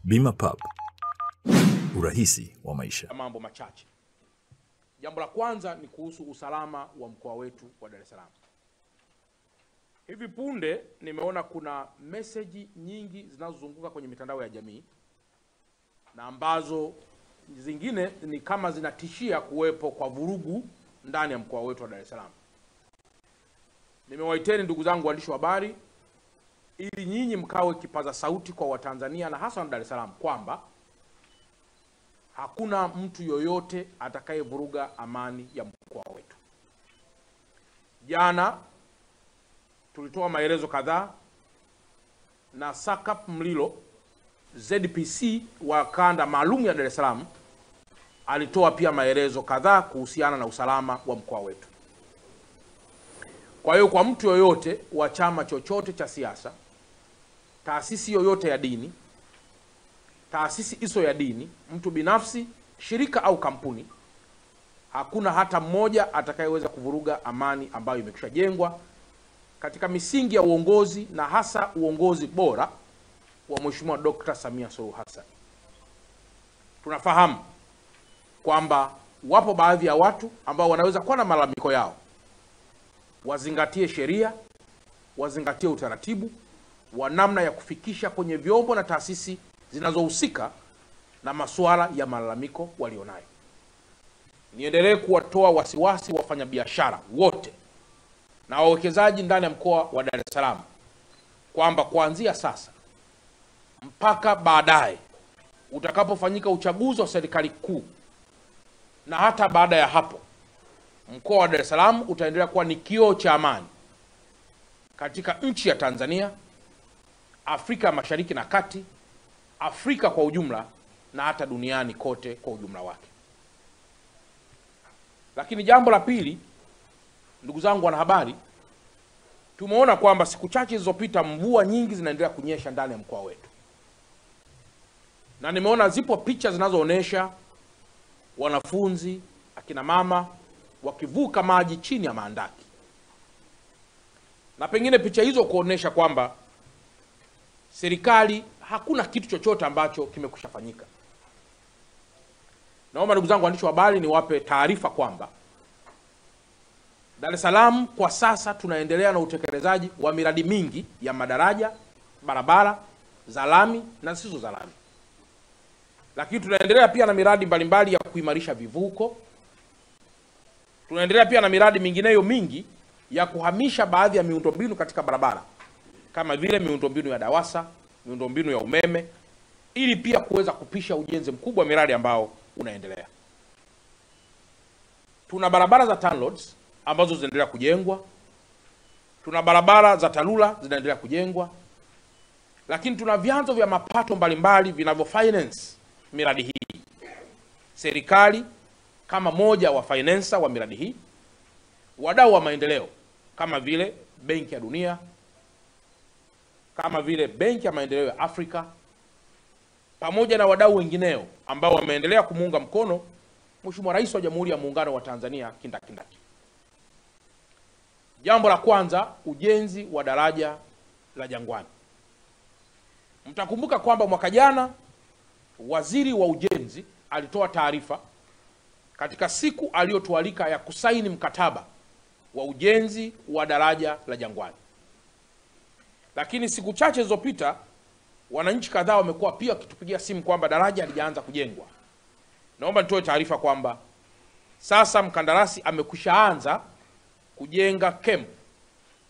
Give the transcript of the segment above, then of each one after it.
Bima Pub, urahisi wa maisha. Mambo machache. Jambo la kwanza ni kuhusu usalama wa mkoa wetu wa Dar es Salaam. Hivi punde nimeona kuna meseji nyingi zinazozunguka kwenye mitandao ya jamii na ambazo zingine ni kama zinatishia kuwepo kwa vurugu ndani ya mkoa wetu wa Dar es Salaam. Nimewaiteni ndugu zangu waandishi wa habari ili nyinyi mkawe kipaza sauti kwa Watanzania na hasa wa Dar es Salaam kwamba hakuna mtu yoyote atakayevuruga amani ya mkoa wetu. Jana tulitoa maelezo kadhaa na Sakap Mlilo ZPC wa kanda maalum ya Dar es Salaam alitoa pia maelezo kadhaa kuhusiana na usalama wa mkoa wetu. Kwa hiyo kwa mtu yoyote wa chama chochote cha siasa, taasisi yoyote ya dini, taasisi iso ya dini, mtu binafsi, shirika au kampuni, hakuna hata mmoja atakayeweza kuvuruga amani ambayo imekwisha jengwa katika misingi ya uongozi na hasa uongozi bora wa Mheshimiwa Dr. Samia Suluhu Hassan. Tunafahamu kwamba wapo baadhi ya watu ambao wanaweza kuwa na malalamiko yao. Wazingatie sheria, wazingatie utaratibu wa namna ya kufikisha kwenye vyombo na taasisi zinazohusika na masuala ya malalamiko walionayo. Niendelee kuwatoa wasiwasi wafanyabiashara wote na wawekezaji ndani ya mkoa wa Dar es Salaam kwamba kuanzia sasa mpaka baadaye utakapofanyika uchaguzi wa serikali kuu na hata baada ya hapo, mkoa wa Dar es Salaam utaendelea kuwa ni kioo cha amani katika nchi ya Tanzania, Afrika Mashariki na Kati, Afrika kwa ujumla na hata duniani kote kwa ujumla wake. Lakini jambo la pili, ndugu zangu wanahabari, tumeona kwamba siku chache zilizopita mvua nyingi zinaendelea kunyesha ndani ya mkoa wetu. Na nimeona zipo picha zinazoonesha wanafunzi, akina mama wakivuka maji chini ya maandaki. Na pengine picha hizo kuonesha kwamba serikali hakuna kitu chochote ambacho kimekushafanyika. Naomba ndugu zangu waandishi wa habari niwape taarifa kwamba Dar es Salaam kwa sasa tunaendelea na utekelezaji wa miradi mingi ya madaraja, barabara za lami na zisizo za lami. Lakini tunaendelea pia na miradi mbalimbali ya kuimarisha vivuko. Tunaendelea pia na miradi mingineyo mingi ya kuhamisha baadhi ya miundombinu katika barabara kama vile miundombinu ya DAWASA, miundombinu ya umeme, ili pia kuweza kupisha ujenzi mkubwa wa miradi ambao unaendelea. Tuna barabara za TANROADS ambazo zinaendelea kujengwa. Tuna barabara za TARURA zinaendelea kujengwa. Lakini tuna vyanzo vya mapato mbalimbali vinavyo finance miradi hii. Serikali kama moja wa financer wa miradi hii, wadau wa maendeleo kama vile Benki ya Dunia, kama vile Benki ya Maendeleo ya Afrika, pamoja na wadau wengineo ambao wameendelea kumuunga mkono Mheshimiwa Rais wa Jamhuri ya Muungano wa Tanzania kindakindaki. Jambo la kwanza, ujenzi wa daraja la Jangwani. Mtakumbuka kwamba mwaka jana Waziri wa Ujenzi alitoa taarifa katika siku aliyotualika ya kusaini mkataba wa ujenzi wa daraja la Jangwani. Lakini siku chache zilizopita wananchi kadhaa wamekuwa pia wakitupigia simu kwamba daraja halijaanza kujengwa. Naomba nitoe taarifa kwamba sasa mkandarasi amekwishaanza kujenga camp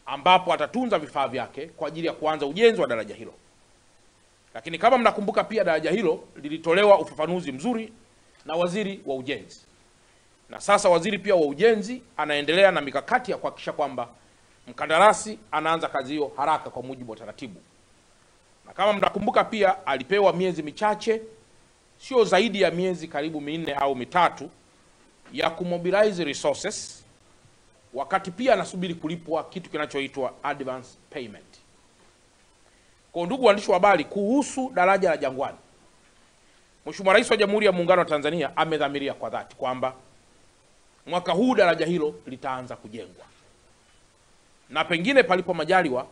ambapo atatunza vifaa vyake kwa ajili ya kuanza ujenzi wa daraja hilo. Lakini kama mnakumbuka pia daraja hilo lilitolewa ufafanuzi mzuri na Waziri wa Ujenzi. Na sasa Waziri pia wa Ujenzi anaendelea na mikakati ya kuhakikisha kwamba mkandarasi anaanza kazi hiyo haraka kwa mujibu wa taratibu. Na kama mnakumbuka pia alipewa miezi michache, sio zaidi ya miezi karibu 4 au 3 ya kumobilize resources, wakati pia anasubiri kulipwa kitu kinachoitwa advance payment. Kwa ndugu waandishi wa habari, kuhusu daraja la Jangwani, Mheshimiwa Rais wa Jamhuri ya Muungano wa Tanzania amedhamiria kwa dhati kwamba mwaka huu daraja hilo litaanza kujengwa. Na pengine palipo majaliwa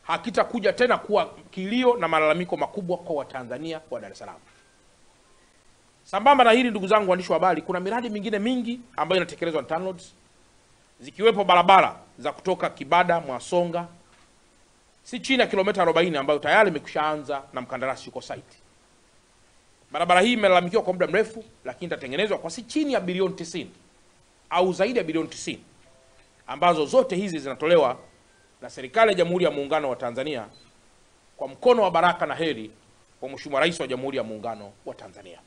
hakitakuja tena kuwa kilio na malalamiko makubwa kwa Watanzania wa Dar es Salaam. Sambamba na hili, ndugu zangu waandishi wa habari, kuna miradi mingine mingi ambayo inatekelezwa na TANROADS, zikiwepo barabara za kutoka Kibada Mwasonga si chini ya kilomita 40 ambayo tayari imekwishaanza na mkandarasi yuko site. Barabara hii imelalamikiwa kwa muda mrefu, lakini itatengenezwa kwa si chini ya bilioni 90 au zaidi ya bilioni 90, ambazo zote hizi zinatolewa na serikali ya Jamhuri ya Muungano wa Tanzania kwa mkono wa baraka na heri wa Mheshimiwa Rais wa Jamhuri ya Muungano wa Tanzania.